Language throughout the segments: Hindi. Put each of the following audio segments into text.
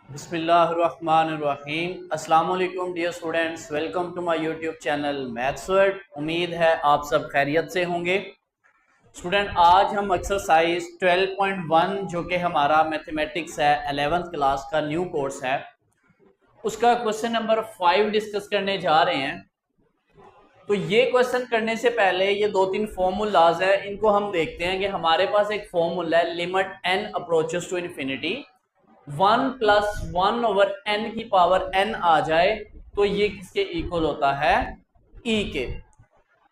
बिस्मिल्लाहिर्रहमानिर्रहीम। अस्सलाम वालेकुम dear students, welcome to my YouTube channel maths word. उम्मीद है आप सब खैरियत से होंगे। स्टूडेंट, आज हम एक्सरसाइज 12.1 जो कि हमारा मैथमेटिक्स है 11th क्लास का न्यू कोर्स है, उसका क्वेश्चन नंबर 5 डिस्कस करने जा रहे हैं। तो ये क्वेश्चन करने से पहले ये दो तीन फॉर्मूलाज है, इनको हम देखते हैं कि हमारे पास एक फॉर्मूला है limit n approaches to infinity 1 plus 1 over n की पावर n आ जाए तो ये किसके इक्वल होता है, e के।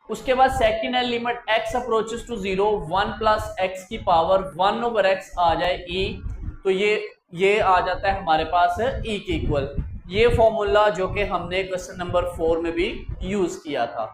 उसके बाद सेकंड है limit x approaches to 0 1 plus x की पावर 1 ओवर x आ जाए e, तो ये आ जाता है हमारे पास e के इक्वल। ये फॉर्मूला जो कि हमने क्वेश्चन नंबर 4 में भी यूज किया था।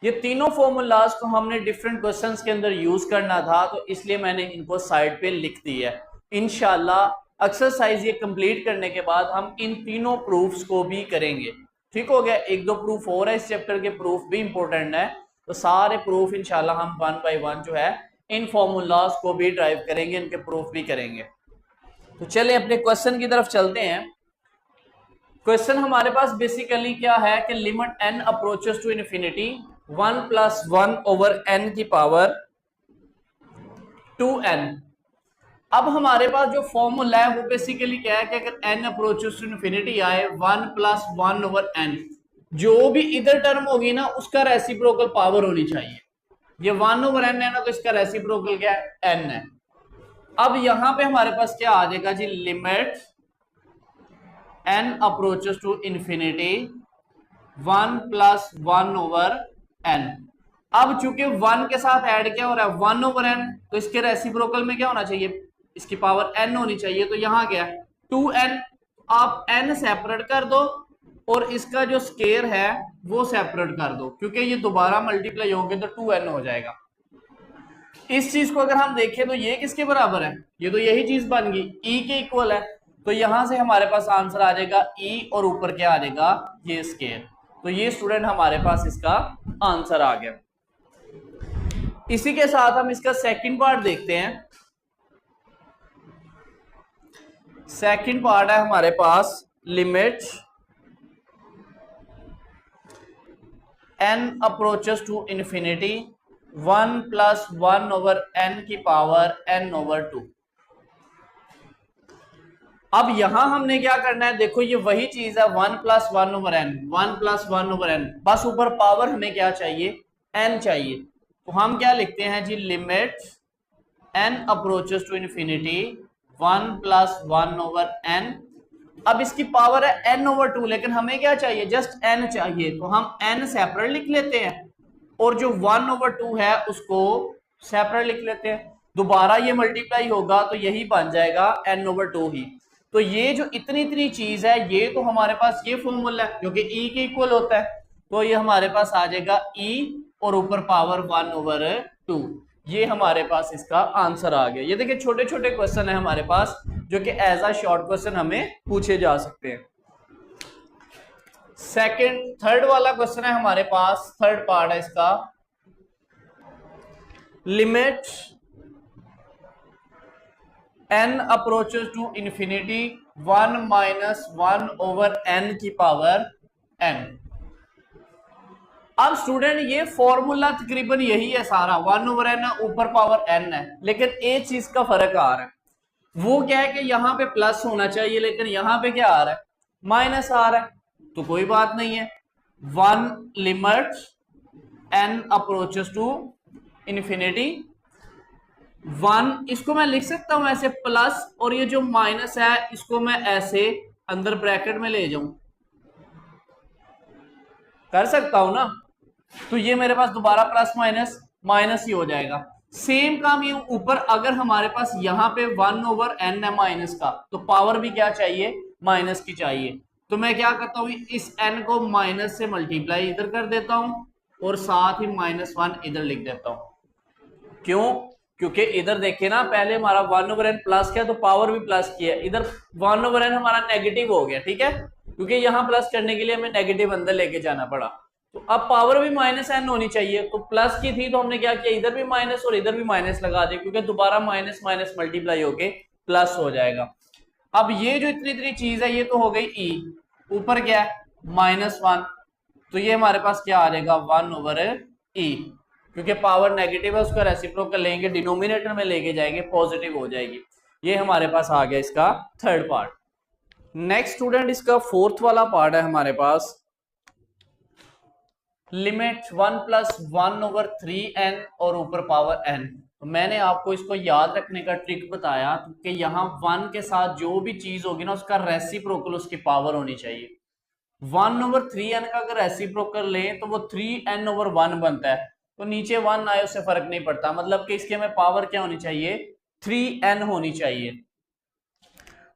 ये तीनों फॉर्मूलाज को हमने डिफरेंट क्वेश्चंस के अंदर यूज करना था, तो इसलिए मैंने इनको साइड पे लिख दी है। इंशाल्लाह एक्सरसाइज ये कंप्लीट करने के बाद हम इन तीनों प्रूफ्स को भी करेंगे। ठीक हो गया। एक दो प्रूफ और है इस चैप्टर के, प्रूफ भी इंपॉर्टेंट है, तो सारे प्रूफ इंशाल्लाह हम 1 बाय 1 जो है इन फॉर्मूलाज को भी ड्राइव करेंगे, इनके प्रूफ भी करेंगे। तो चले अपने क्वेश्चन की तरफ चलते हैं। क्वेश्चन हमारे पास बेसिकली क्या है कि limit n approaches to infinity 1 plus 1 over n की पावर 2n। अब हमारे पास जो फॉर्मूला है वो बेसिकली क्या है कि अगर n अप्रोचेस टू इन्फिनिटी आए 1 प्लस 1 ओवर n, जो भी इधर टर्म होगी ना उसका रेसिप्रोकल पावर होनी चाहिए। ये 1 ओवर n है ना, तो इसका रेसिप्रोकल क्या है, n है। अब यहां पे हमारे पास क्या आ जाएगा जी, limit n approaches to infinity 1 plus 1 over n। अब चूंकि 1 के साथ ऐड क्या हो रहा है, 1 ओवर n, तो इसके रेसिप्रोकल में क्या होना चाहिए, इसकी पावर n होनी चाहिए। तो यहां क्या है 2n, आप n सेपरेट कर दो और इसका जो स्केयर है वो सेपरेट कर दो, क्योंकि ये दोबारा मल्टीप्लाई होंगे तो 2n हो जाएगा। इस चीज को अगर हम देखें तो ये किसके बराबर है, ये तो यही चीज बन गई, e के इक्वल है। तो यहां से हमारे पास आंसर आ जाएगा e और ऊपर क्या आ जाएगा, ये स्केयर। तो ये स्टूडेंट हमारे पास इसका आंसर आ गया। इसी के साथ हम इसका सेकंड पार्ट देखते हैं। सेकंड पार्ट है हमारे पास limit n approaches to infinity 1 plus 1 over n की पावर n ओवर 2। अब यहां हमने क्या करना है, देखो ये वही चीज है 1 plus 1 over n, 1 plus 1 over n, बस ऊपर पावर हमें क्या चाहिए, n चाहिए। तो हम क्या लिखते हैं जी, limit n approaches to infinity 1 plus 1 over n। अब इसकी पावर है n ओवर 2, लेकिन हमें क्या चाहिए, जस्ट n चाहिए, तो हम n सेपरेट लिख लेते हैं और जो 1 ओवर 2 है उसको सेपरेट लिख लेते हैं। दोबारा ये मल्टीप्लाई होगा तो यही बन जाएगा n ओवर 2 ही। तो ये जो इतनी चीज है ये तो हमारे पास ये फॉर्मूला है जो कि e के इक्वल होता है, तो ये हमारे पास आ जाएगा e और ऊपर पावर 1 ओवर 2। ये हमारे पास इसका आंसर आ गया। ये देखिए छोटे छोटे क्वेश्चन है हमारे पास जो कि एज अ शॉर्ट क्वेश्चन हमें पूछे जा सकते हैं। थर्ड वाला क्वेश्चन है हमारे पास, थर्ड पार्ट है इसका, limit n approaches to infinity 1 minus 1 over n की पावर n। अब स्टूडेंट ये फॉर्मूला तकरीबन यही है सारा, 1 ओवर n है, ऊपर पावर n है, लेकिन एक चीज का फर्क आ रहा है। वो क्या है कि यहाँ पे प्लस होना चाहिए लेकिन यहाँ पे क्या आ रहा है, माइनस आ रहा है। तो कोई बात नहीं है, 1 limit n approaches to infinity 1, इसको मैं लिख सकता हूं ऐसे प्लस, और ये जो माइनस है इसको मैं ऐसे अंदर ब्रैकेट में ले जाऊं, कर सकता हूं ना। तो ये मेरे पास दोबारा प्लस माइनस माइनस ही हो जाएगा। सेम काम ये ऊपर, अगर हमारे पास यहाँ पे 1 ओवर n है माइनस का, तो पावर भी क्या चाहिए, माइनस की चाहिए। तो मैं क्या करता हूँ, इस n को माइनस से मल्टीप्लाई इधर कर देता हूं और साथ ही -1 इधर लिख देता हूं। क्यों, क्योंकि इधर देखिए ना, पहले हमारा 1 ओवर n प्लस किया तो पावर भी प्लस किया, इधर 1 ओवर n हमारा नेगेटिव हो गया, ठीक है, क्योंकि यहाँ प्लस करने के लिए हमें नेगेटिव अंदर लेके जाना पड़ा। तो अब पावर भी -n होनी चाहिए, तो प्लस की थी तो हमने क्या किया, इधर भी माइनस और इधर भी माइनस लगा दिया, क्योंकि दोबारा माइनस माइनस मल्टीप्लाई होके प्लस हो जाएगा। अब ये जो इतनी इतनी चीज है ये तो हो गई ई, ऊपर क्या है -1, तो ये हमारे पास क्या आ जाएगा 1/e, क्योंकि पावर नेगेटिव है उसका रेसिप्रोकल लेंगे डिनोमिनेटर में लेके जाएंगे पॉजिटिव हो जाएगी। ये हमारे पास आ गया इसका थर्ड पार्ट। नेक्स्ट स्टूडेंट इसका फोर्थ वाला पार्ट है हमारे पास लिमिट 1 + 1/3n और ऊपर पावर n। तो मैंने आपको इसको याद रखने का ट्रिक बताया कि यहाँ 1 के साथ जो भी चीज होगी ना उसका रेसिप्रोकल उसकी पावर होनी चाहिए। 1/3n का अगर रेसिप्रोकल लें तो वो 3n/1 बनता है, तो नीचे 1 आए उससे फर्क नहीं पड़ता, मतलब कि इसके में पावर क्या होनी चाहिए 3n होनी चाहिए।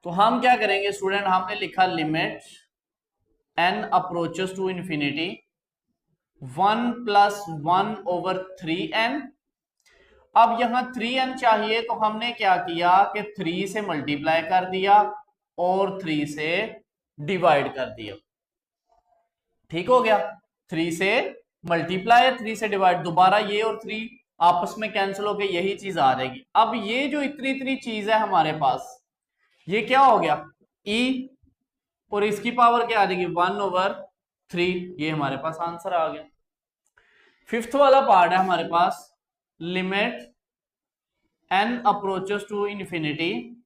तो हम क्या करेंगे स्टूडेंट, हमने लिखा limit n approaches to infinity 1 + 1/3n। अब यहां 3n चाहिए तो हमने क्या किया कि 3 से मल्टीप्लाई कर दिया और 3 से डिवाइड कर दिया। ठीक हो गया, 3 से मल्टीप्लाई 3 से डिवाइड, दोबारा ये और 3 आपस में कैंसिल होकर यही चीज आ जाएगी। अब ये जो इतनी इतनी चीज है हमारे पास ये क्या हो गया e, और इसकी पावर क्या आ जाएगी 1/3। ये हमारे पास आंसर आ गया। फिफ्थ वाला पार्ट है हमारे पास limit n approaches to infinity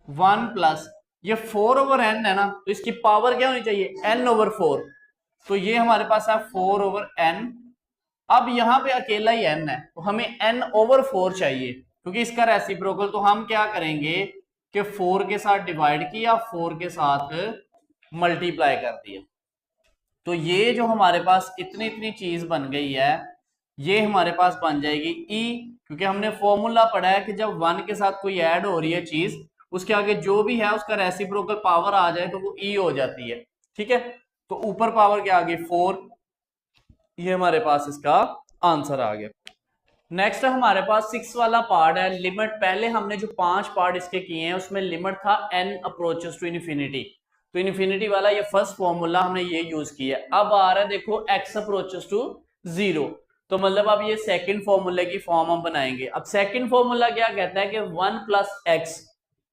1 + ये 4/n है ना, तो इसकी पावर क्या होनी चाहिए n/4, तो ये हमारे पास है 4/n। अब यहां पे अकेला ही n है तो हमें n/4 चाहिए, क्योंकि इसका रेसिप्रोकल, तो हम क्या करेंगे कि 4 के साथ डिवाइड किया 4 के साथ मल्टीप्लाई कर दिया। तो ये जो हमारे पास इतनी इतनी चीज बन गई है ये हमारे पास बन जाएगी e, क्योंकि हमने फॉर्मूला पढ़ा है कि जब 1 के साथ कोई ऐड हो रही है चीज उसके आगे जो भी है उसका रेसिप्रोकल पावर आ जाए तो वो e हो जाती है। ठीक है, तो ऊपर पावर क्या आ गई 4, ये हमारे पास इसका आंसर आ गया। नेक्स्ट हमारे पास 6 वाला पार्ट है लिमिट। पहले हमने जो 5 पार्ट इसके किए हैं उसमें लिमिट था n अप्रोचेस टू इन्फिनिटी, तो इन्फिनिटी वाला ये फर्स्ट फॉर्मूला हमने ये यूज किया। अब आ रहा है देखो x अप्रोचेस टू 0, तो मतलब अब ये सेकंड फॉर्मूले की फॉर्म हम बनाएंगे। अब सेकंड फॉर्मूला क्या कहता है कि 1 + x,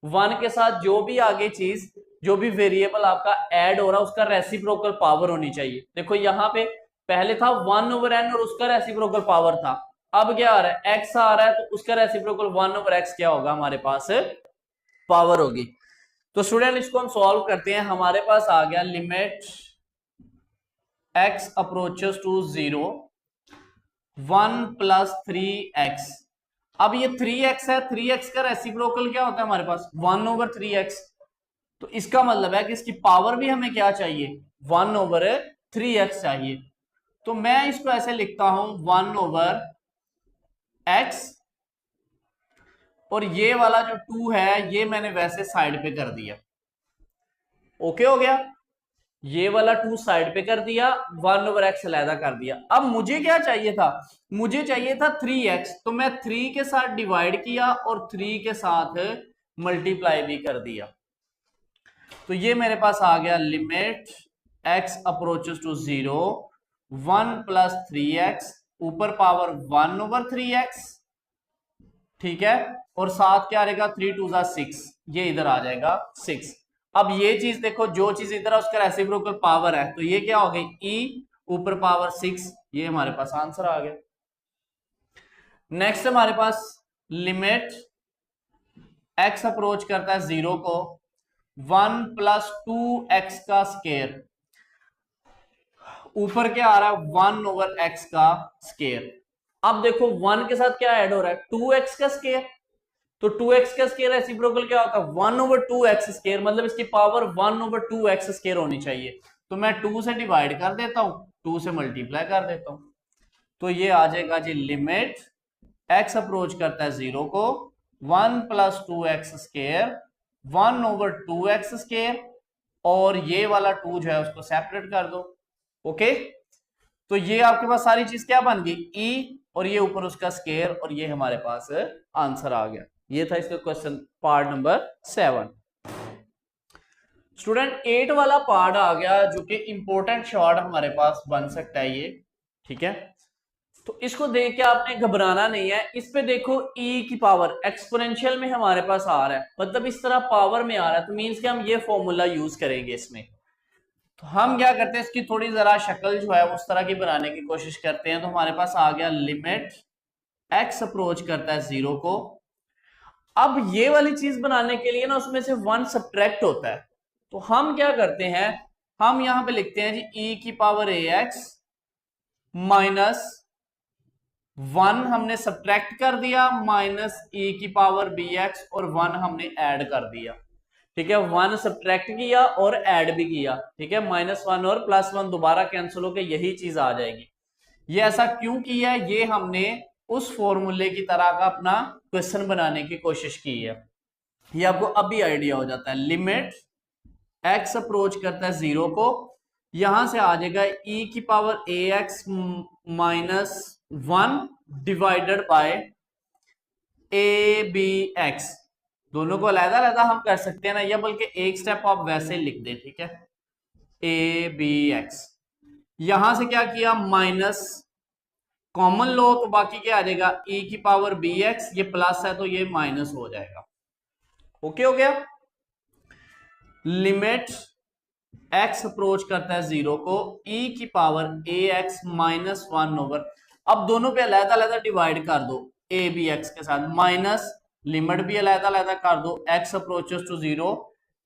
1 के साथ जो भी आगे चीज जो भी वेरिएबल आपका ऐड हो रहा है उसका रेसिप्रोकल पावर होनी चाहिए। देखो यहाँ पे पहले था 1/n और उसका रेसिप्रोकल पावर था, अब क्या आ रहा है x आ रहा है तो उसका रेसिप्रोकल 1/x क्या होगा हमारे पास पावर होगी। तो स्टूडेंट इसको हम सॉल्व करते हैं। हमारे पास आ गया limit x approaches to 0 1 + 3x। अब ये 3x है, 3x का रेसिप्रोकल क्या होता है हमारे पास 1/3x, तो इसका मतलब है कि इसकी पावर भी हमें क्या चाहिए 1/3x चाहिए। तो मैं इसको ऐसे लिखता हूं 1/x, और ये वाला जो 2 है ये मैंने वैसे साइड पे कर दिया। ओके हो गया, ये वाला 2 साइड पे कर दिया, 1/x अलहदा कर दिया। अब मुझे क्या चाहिए था, मुझे चाहिए था 3x, तो मैं 3 के साथ डिवाइड किया और 3 के साथ मल्टीप्लाई भी कर दिया। तो ये मेरे पास आ गया limit x approaches to 0 1 + 3x ऊपर पावर 1/3x। ठीक है, और साथ क्या रहेगा 3 × 2 = 6, ये इधर आ जाएगा 6। अब ये चीज देखो जो चीज इधर है उसका रेसिप्रोकल पावर है, तो ये क्या हो गई e ऊपर पावर 6, ये हमारे पास आंसर आ गया। नेक्स्ट हमारे पास लिमिट x अप्रोच करता है 0 को 1 + 2x का स्क्वायर, ऊपर क्या आ रहा है 1/x का स्क्वायर। अब देखो 1 के साथ क्या ऐड हो रहा है 2x का स्क्वायर, तो 2x का स्क्वायर रेसिप्रोकल क्या होता है 1/2x स्क्वायर, मतलब इसकी पावर 1/2x स्क्वायर होनी चाहिए। तो मैं 2 से डिवाइड कर देता हूं 2 से मल्टीप्लाई कर देता हूं, तो ये आ जाएगा जी लिमिट x अप्रोच करता है 0 को 1 + 2x स्क्वायर 1/2x स्क्वायर, और ये वाला 2 जो है उसको सेपरेट कर दो। ओके, तो ये आपके पास सारी चीज क्या बन गई e, और ये ऊपर उसका स्क्वायर, और ये हमारे पास आंसर आ गया। ये था इसका क्वेश्चन पार्ट नंबर 7। स्टूडेंट 8 वाला पार्ट आ गया जो कि इंपॉर्टेंट शॉर्ट हमारे पास बन सकता है ये। ठीक है, तो इसको देख के आपने घबराना नहीं है। इस पे देखो e की पावर एक्सपोनेंशियल में हमारे पास आ रहा है, मतलब इस तरह पावर में आ रहा है, तो मीन्स कि हम ये फॉर्मूला यूज करेंगे इसमें। तो हम क्या करते हैं, इसकी थोड़ी जरा शक्ल जो है उस तरह की बनाने की कोशिश करते हैं। तो हमारे पास आ गया लिमिट x अप्रोच करता है 0 को। अब ये वाली चीज बनाने के लिए ना उसमें से 1 सब्ट्रैक्ट होता है, तो हम क्या करते हैं, हम यहां पे लिखते हैं जी e की पावर ax माइनस 1 हमने सब्ट्रैक्ट कर दिया, माइनस e की पावर bx और 1 हमने ऐड कर दिया। ठीक है, 1 सब्ट्रैक्ट किया और ऐड भी किया। ठीक है, -1 और +1 दोबारा कैंसिल होकर यही चीज आ जाएगी। ये ऐसा क्यों किया है, ये हमने उस फॉर्मूले की तरह का अपना क्वेश्चन बनाने की कोशिश की है। ये आपको अभी आइडिया हो जाता है। लिमिट x अप्रोच करता है 0 को, यहां से आ जाएगा e की power ax minus 1 divided by abx। दोनों को अलग-अलग हम कर सकते हैं ना, या बल्कि एक स्टेप आप वैसे लिख दें। ठीक है, abx, यहां से क्या किया, माइनस कॉमन लो तो बाकी क्या आ जाएगा, e की पावर bx, ये प्लस है तो ये माइनस हो जाएगा। ओके हो गया। लिमिट x अप्रोच करता है 0 को, e की पावर ax माइनस 1 ओवर, अब दोनों पे अलग-अलग डिवाइड कर दो a bx के साथ, माइनस लिमिट भी अलग-अलग कर दो, x अप्रोचेस टू 0,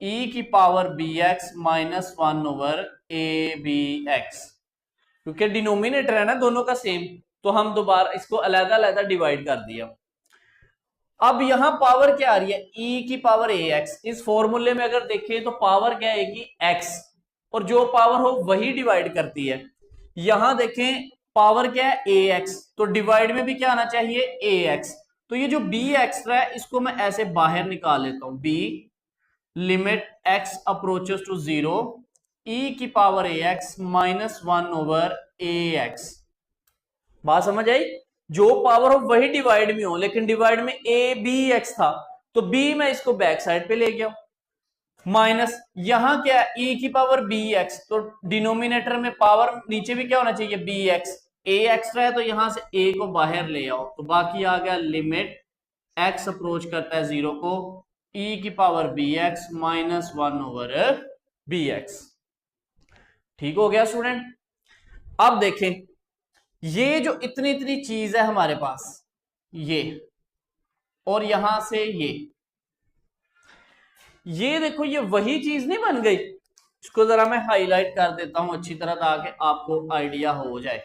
e की power bx minus 1 over a bx, क्योंकि डिनोमिनेटर है ना दोनों का सेम, तो हम दोबारा इसको अलग-अलग डिवाइड कर दिया। अब यहां पावर क्या आ रही है, e की पावर ax। इस फॉर्मूले में अगर देखें तो पावर क्या आएगी, x, और जो पावर हो वही डिवाइड करती है। यहां देखें पावर क्या है, ax, तो डिवाइड में भी क्या आना चाहिए, ax। तो ये जो b एक्स्ट्रा है इसको मैं ऐसे बाहर निकाल लेता हूं, b limit x approaches to 0, e की power ax minus 1 over ax। बात समझ आई, जो पावर हो वही डिवाइड में हो, लेकिन डिवाइड में a b x था तो b मैं इसको बैक साइड पे ले गया, माइनस यहां क्या है, e की पावर bx, तो डिनोमिनेटर में पावर नीचे भी क्या होना चाहिए, bx, a एक्स्ट्रा है तो यहां से a को बाहर ले आओ, तो बाकी आ गया लिमिट x अप्रोच करता है 0 को, e की power bx minus 1 over bx। ठीक हो गया स्टूडेंट। अब देखें ये जो इतनी इतनी चीज है हमारे पास, ये और यहां से ये देखो ये वही चीज नहीं बन गई। इसको जरा मैं हाईलाइट कर देता हूं अच्छी तरह ताकि आपको आइडिया हो जाए।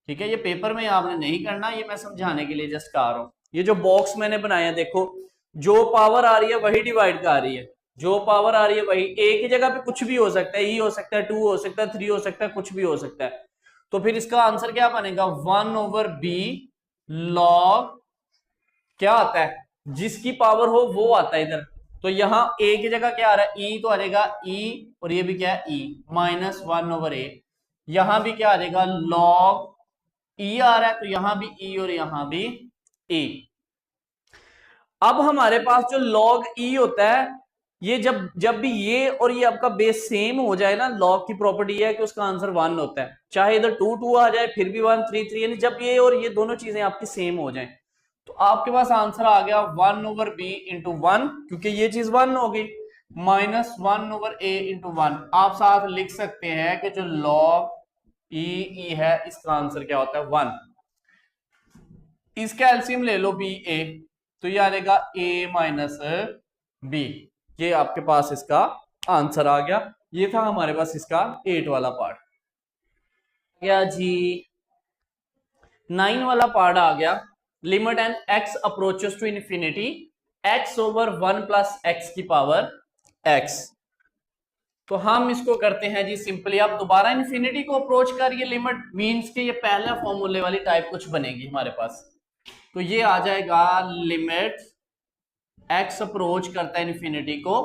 ठीक है, ये पेपर में आपने नहीं करना, ये मैं समझाने के लिए जस्ट कर रहा हूं। ये जो बॉक्स मैंने बनाया देखो, जो पावर आ रही है वही डिवाइड कर रही है, जो पावर आ रही है वही, एक ही जगह पे कुछ भी हो सकता है, e हो सकता है, 2 हो सकता है, 3 हो सकता है, कुछ भी हो सकता है। तो फिर इसका आंसर क्या बनेगा, 1 ओवर b लॉग क्या आता है, जिसकी पावर हो वो आता है इधर। तो यहां a की जगह क्या आ रहा है, e, तो आ जाएगा e, और ये भी क्या है e माइनस 1 ओवर a। यहां भी क्या आ जाएगा, लॉग e आ रहा है तो यहां भी e और यहां भी e। अब हमारे पास जो लॉग e होता है, ये जब भी ये और ये आपका बेस सेम हो जाए ना, लॉग की प्रॉपर्टी है कि उसका आंसर 1 होता है, चाहे इधर 2 2 आ जाए फिर भी 1 3 3, यानी जब ये और ये दोनों चीजें आपकी सेम हो जाएं तो आपके पास आंसर आ गया 1 ओवर b इंटू 1, क्योंकि ये चीज 1 हो गई, माइनस 1 ओवर a इंटू 1। आप साथ लिख सकते हैं कि जो लॉग e है इसका आंसर क्या होता है, 1। इसका एलसीएम ले लो b a, तो ये आ जाएगा a माइनस b। ये आपके पास इसका आंसर आ गया। ये था हमारे पास इसका 8 वाला पार्ट गया जी। 9 वाला पार्ट आ गया, limit and x approaches to infinity x over 1 plus x की पावर x। तो हम इसको करते हैं जी सिंपली, आप दोबारा इन्फिनिटी को अप्रोच करिए, लिमिट मींस के ये पहला फॉर्मूले वाली टाइप कुछ बनेगी हमारे पास। तो ये आ जाएगा लिमिट x अप्रोच करता है इन्फिनिटी को,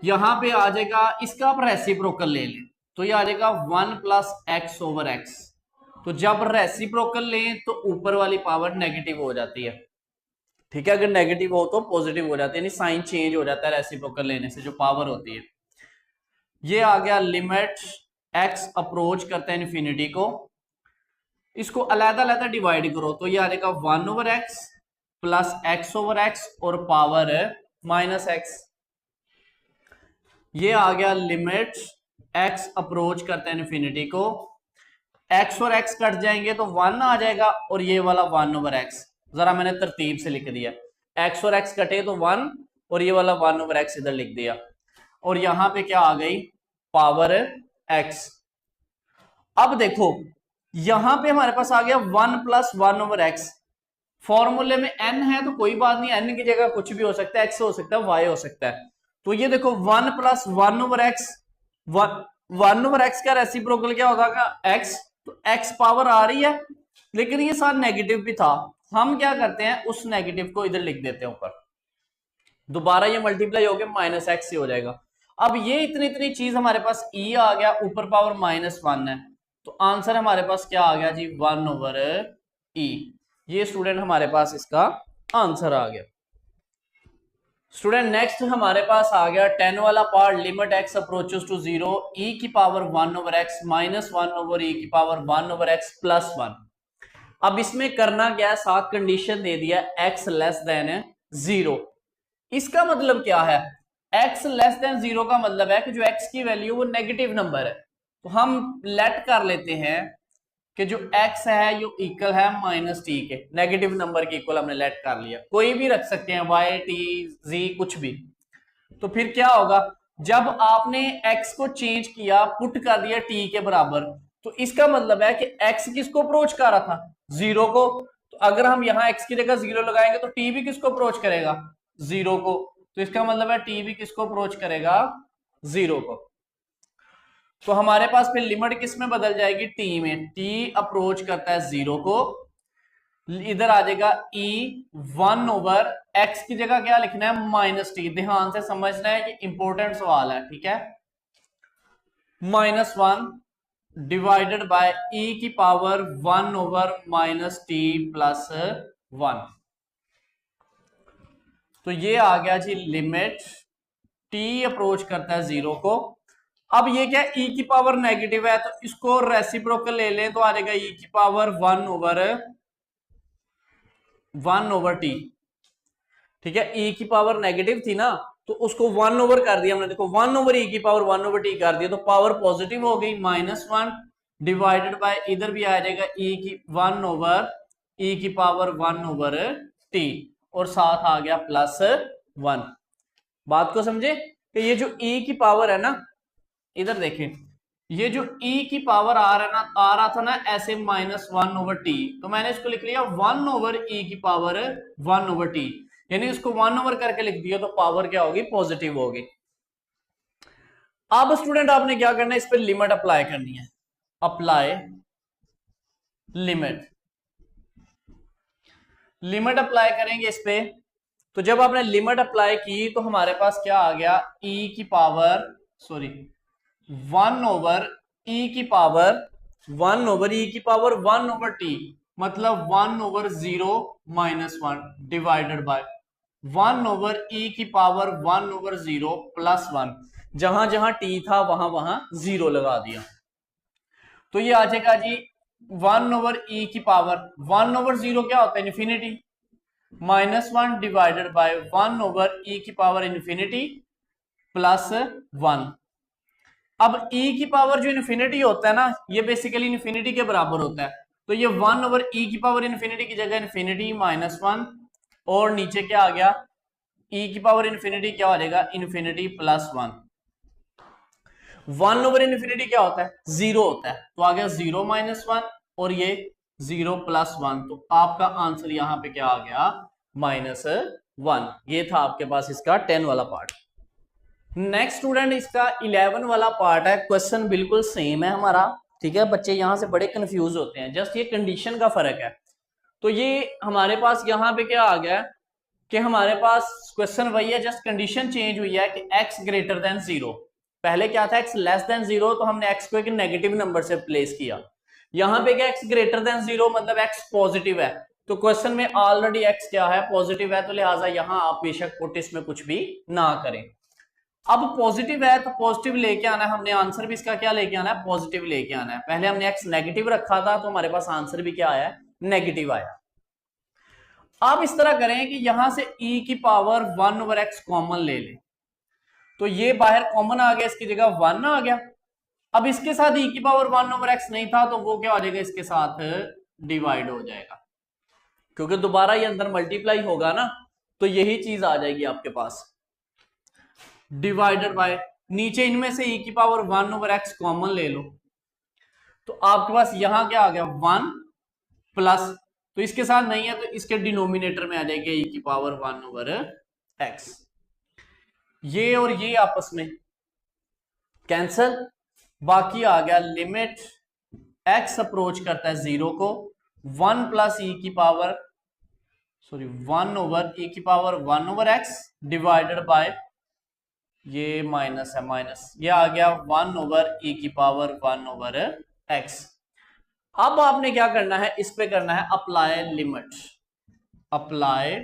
यहां पे आ जाएगा इसका आप रेसिप्रोकल ले लें, तो ये आ जाएगा 1 प्लस x ओवर x। तो जब रेसिप्रोकल लें तो ऊपर वाली पावर नेगेटिव हो जाती है। ठीक है, अगर नेगेटिव हो तो पॉजिटिव हो जाती है, यानी साइन चेंज हो जाता है रेसिप्रोकल लेने से, जो पावर होती है। ये आ गया लिमिट x अप्रोच करता है इन्फिनिटी को, इसको अलग-अलग डिवाइड करो तो ये आ जाएगा 1/x प्लस x/x और पावर -x। ये आ गया लिमिट x अप्रोच करता है इन्फिनिटी को, x और x कट जाएंगे तो 1 आ जाएगा और ये वाला 1/x। जरा मैंने तरतीब से लिख दिया, x और x कटे तो 1 और ये वाला 1/x इधर लिख दिया, और यहां पे क्या आ गई पावर x। अब देखो यहां पे हमारे पास आ गया 1 प्लस 1/x। फॉर्मूले में n है तो कोई बात नहीं, n की जगह कुछ भी हो सकता है, x हो सकता है, y हो सकता है। तो ये देखो 1 प्लस 1/x, 1/x का रेसिप्रोकल क्या होगा x, तो x पावर आ रही है लेकिन ये साथ नेगेटिव भी था, हम क्या करते हैं उस नेगेटिव को इधर लिख देते हैं ऊपर, दोबारा ये मल्टीप्लाई होकर -x से हो जाएगा। अब ये इतनी इतनी चीज हमारे पास e आ गया, ऊपर पावर -1 है, तो आंसर हमारे पास क्या आ गया जी 1/e। ये स्टूडेंट हमारे पास इसका आंसर आ गया। स्टूडेंट नेक्स्ट हमारे पास आ गया 10 वाला part, limit x approaches to 0 e की पावर 1/x माइनस 1/e की पावर 1/x प्लस 1। अब इसमें करना क्या है, साथ कंडीशन दे दिया x लेस देन 0। इसका मतलब क्या है, x लेस देन 0 का मतलब है कि जो x की वैल्यू वो नेगेटिव नंबर है, तो हम लेट कर लेते हैं कि जो x है ये इक्वल है -t के, नेगेटिव नंबर के इक्वल हमने लेट कर लिया, कोई भी रख सकते हैं y t z कुछ भी। तो फिर क्या होगा, जब आपने x को चेंज किया, पुट कर दिया t के बराबर, तो इसका मतलब है कि x किसको अप्रोच कर रहा था 0 को, तो अगर हम यहाँ x की जगह 0 लगाएंगे तो t भी किसको अप्रोच करेगा 0 को, तो इसका मतलब है t भी किसको अप्रोच करेगा 0 को। तो हमारे पास फिर लिमिट किस में बदल जाएगी t में, t अप्रोच करता है 0 को, इधर आ जाएगा e 1/x की जगह क्या लिखना है -t, ध्यान से समझना है ये इंपॉर्टेंट सवाल है, ठीक है। -1 डिवाइडेड बाय e की पावर 1/-t प्लस 1। तो ये आ गया जी लिमिट t अप्रोच करता है 0 को। अब ये क्या e की पावर नेगेटिव है, तो इसको रेसिप्रोकल ले लें तो आ जाएगा e की पावर 1/t, ठीक है। e की पावर नेगेटिव थी ना, तो उसको 1 कर दिया हमने, देखो 1/e की पावर 1/t कर दिया, तो पावर पॉजिटिव हो गई -1 डिवाइडेड बाय इधर भी आ जाएगा e की 1/e की पावर 1/t और साथ आ गया +1। बात को समझे कि ये जो e की पावर है ना, इधर देखें, ये जो e की पावर आ रहा था ना ऐसे -1/t, तो मैंने इसको लिख लिया 1/e की पावर 1/t, यानी इसको 1 करके लिख दिया, तो पावर क्या होगी पॉजिटिव होगी। अब स्टूडेंट आपने क्या करना है, इस पर लिमिट अप्लाई करनी है, अप्लाई लिमिट अप्लाई करेंगे इस पे। तो जब आपने लिमिट अप्लाई की तो हमारे पास क्या आ गया, e की पावर 1/e की पावर 1/e की पावर 1/t, मतलब 1/0 -1 डिवाइडेड बाय 1/e की पावर 1/0 प्लस 1, जहां जहां t था वहां वहां 0 लगा दिया, तो ये आ जाएगा जी 1/e की पावर 1/0 क्या होता है इन्फिनिटी, -1 डिवाइडेड बाय 1/e की पावर इन्फिनिटी प्लस 1। अब e की पावर जो इन्फिनिटी होता है ना, ये बेसिकली इन्फिनिटी के बराबर होता है, तो ये 1/e की पावर इन्फिनिटी की जगह इन्फिनिटी -1, और नीचे क्या आ गया e की पावर इन्फिनिटी क्या हो जाएगा इन्फिनिटी प्लस 1। 1/इन्फिनिटी क्या होता है 0 होता है, तो आ गया 0 -1 और ये 0 + 1, तो आपका आंसर यहां पे क्या आ गया -1। ये था आपके पास इसका 10 वाला पार्ट। नेक्स्ट स्टूडेंट इसका 11 वाला पार्ट है, क्वेश्चन बिल्कुल सेम है हमारा, ठीक है। बच्चे यहां से बड़े कंफ्यूज होते हैं, जस्ट ये कंडीशन का फर्क है। तो ये हमारे पास यहाँ पे क्या आ गया कि हमारे पास क्वेश्चन वही है, जस्ट कंडीशन चेंज हुई है कि x ग्रेटर देन 0। पहले क्या था x लेस देन 0, तो हमने x को एक नेगेटिव नंबर से प्लेस किया। यहाँ पे क्या x ग्रेटर देन 0 मतलब x पॉजिटिव है, तो क्वेश्चन में ऑलरेडी x क्या है पॉजिटिव है, तो लिहाजा यहाँ आप बेशक पुट इसमें कुछ भी ना करें। अब पॉजिटिव है तो पॉजिटिव लेके आना है, हमने आंसर भी इसका क्या लेके आना है, पॉजिटिव लेके आना है। पहले हमने एक्स नेगेटिव रखा था तो हमारे पास आंसर भी क्या आया है, नेगेटिव आया। अब इस तरह करें कि यहां से e की पावर 1 ओवर एक्स कॉमन ले लें, तो ये बाहर कॉमन आ गया, इसकी जगह 1 आ गया। अब इसके साथ e की पावर 1 ओवर एक्स नहीं था तो वो क्या हो जाएगा, इसके साथ डिवाइड हो जाएगा, क्योंकि दोबारा ये अंदर मल्टीप्लाई होगा ना, तो यही चीज आ जाएगी आपके पास, डिवाइडेड बाय, नीचे इनमें से e की पावर 1 ओवर एक्स कॉमन ले लो, तो आपके पास यहां क्या आ गया 1 प्लस, तो इसके साथ नहीं है तो इसके डिनोमिनेटर में आ जाएगी e की पावर 1 ओवर एक्स। ये और ये आपस में कैंसल, बाकी आ गया लिमिट x अप्रोच करता है 0 को 1 प्लस e की पावर 1 ओवर e की power 1 over x divided by, ये माइनस है माइनस, ये आ गया 1 ओवर e की पावर 1 ओवर एक्स। अब आपने क्या करना है, इस पे करना है apply limit, apply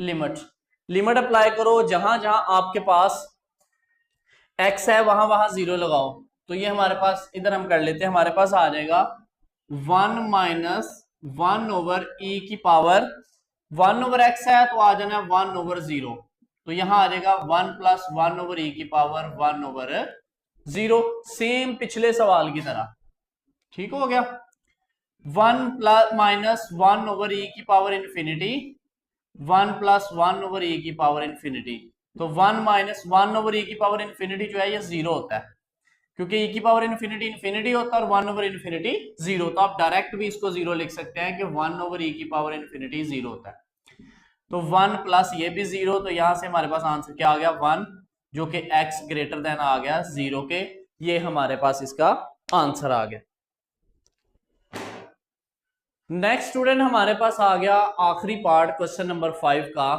limit, limit apply करो, जहां जहां आपके पास x है वहां वहां 0 लगाओ, तो ये हमारे पास इधर हम कर लेते हैं, हमारे पास आ जाएगा 1 माइनस 1 ओवर e की पावर 1 ओवर x है तो आ जाना 1 ओवर 0, तो यहां आ जाएगा 1 प्लस 1 ओवर e की पावर 1 ओवर 0, सेम पिछले सवाल की तरह, ठीक हो गया। 1 प्लस माइनस 1 ओवर e की power infinity 1 plus 1 over e की पावर इंफिनिटी, तो 1 माइनस 1 ओवर e की पावर इंफिनिटी जो है ये 0 होता है, क्योंकि e की पावर इंफिनिटी इंफिनिटी होता है और 1 ओवर इंफिनिटी 0, तो आप डायरेक्ट भी इसको 0 लिख सकते हैं कि 1 ओवर e की पावर इंफिनिटी 0 होता है, तो 1 प्लस ये भी 0, तो यहां से हमारे पास आंसर क्या आ गया 1, जो कि x ग्रेटर देन आ गया 0 के, ये हमारे पास इसका आंसर आ गया। नेक्स्ट स्टूडेंट हमारे पास आ गया आखिरी पार्ट क्वेश्चन नंबर 5 का,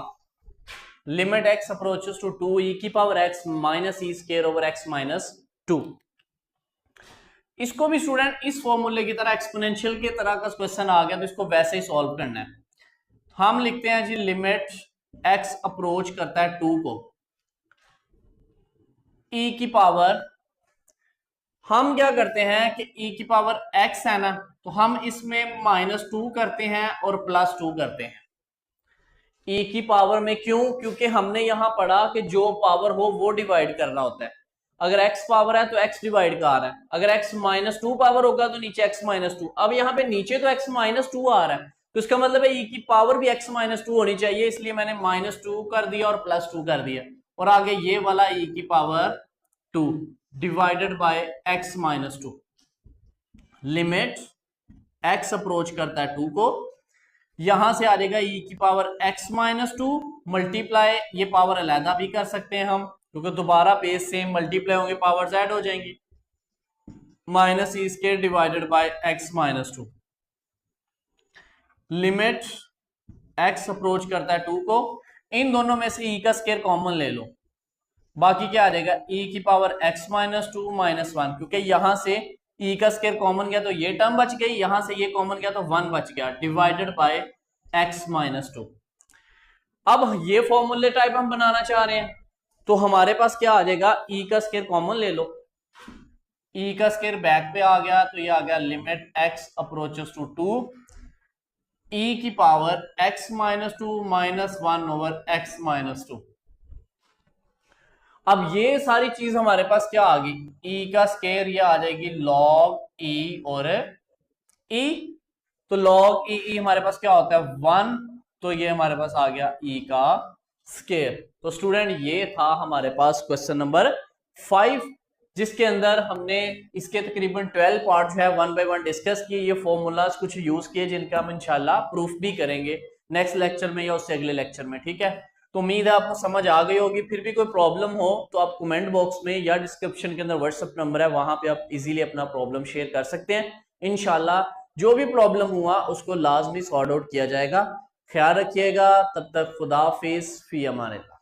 limit x approaches to 2 e की power x minus e square over x minus 2। इसको भी स्टूडेंट इस फॉर्मूले की तरह एक्सपोनेंशियल की तरह का क्वेश्चन आ गया, तो इसको वैसे ही सॉल्व करना है। हम लिखते हैं जी लिमिट x अप्रोच करता है 2 को e की पावर, हम क्या करते हैं कि e की पावर x है ना, तो हम इसमें -2 करते हैं और +2 करते हैं e की पावर में, क्यों, क्योंकि हमने यहां पढ़ा कि जो पावर हो वो डिवाइड करना होता है, अगर x पावर है तो x डिवाइड का आ रहा है, अगर x -2 पावर होगा तो नीचे x -2, अब यहाँ पे नीचे तो x -2 आ रहा है, तो इसका मतलब है e की पावर भी x -2 होनी चाहिए, इसलिए मैंने -2 कर दिया और +2 कर दिया, और आगे ये वाला e की power 2 divided by x -2, limit x approach करता है 2 को, यहां से आ जाएगा e की पावर x -2 मल्टीप्लाई, ये पावर अलहदा भी कर सकते हैं हम, क्योंकि दोबारा पेज सेम मल्टीप्लाई होंगे, पावर्स ऐड हो जाएंगी, minus E square divided by x -2, limit x approach करता है 2 को, इन दोनों में से e का स्क्वायर कॉमन ले लो, बाकी क्या आ जाएगा e की पावर x -2 -1, क्योंकि यहां से e का स्क्वायर कॉमन गया तो ये टर्म बच गई, यहां से ये कॉमन गया तो 1 बच गया, डिवाइडेड बाय x -2। अब ये फॉर्मूले टाइप हम बनाना चाह रहे हैं, तो हमारे पास क्या आ जाएगा, e का स्क्वायर कॉमन ले लो, e का स्क्वायर बैक पे आ गया, तो ये आ गया limit x approaches to 2 e की पावर x -2 -1 ओवर x -2। अब ये सारी चीज हमारे पास क्या आ गई, e का स्क्वायर ये आ जाएगी log e और e, तो log e हमारे पास क्या होता है 1, तो ये हमारे पास आ गया e का स्क्वायर। तो स्टूडेंट ये था हमारे पास क्वेश्चन नंबर 5, जिसके अंदर हमने इसके तकरीबन 12 पार्ट जो है 1 बाय 1 डिस्कस किए, ये फॉर्मूलाज कुछ यूज किए जिनका हम इंशाल्लाह प्रूफ भी करेंगे नेक्स्ट लेक्चर में या उससे अगले लेक्चर में, ठीक है। तो उम्मीद है आपको समझ आ गई होगी, फिर भी कोई प्रॉब्लम हो तो आप कमेंट बॉक्स में या डिस्क्रिप्शन के अंदर व्हाट्सएप नंबर है, वहां पे आप इजीली अपना प्रॉब्लम शेयर कर सकते हैं, इंशाल्लाह जो भी प्रॉब्लम हुआ उसको लाजमी सॉर्ट आउट किया जाएगा। ख्याल रखिएगा, तब तक खुदा हाफिज, फी अमान अल्लाह।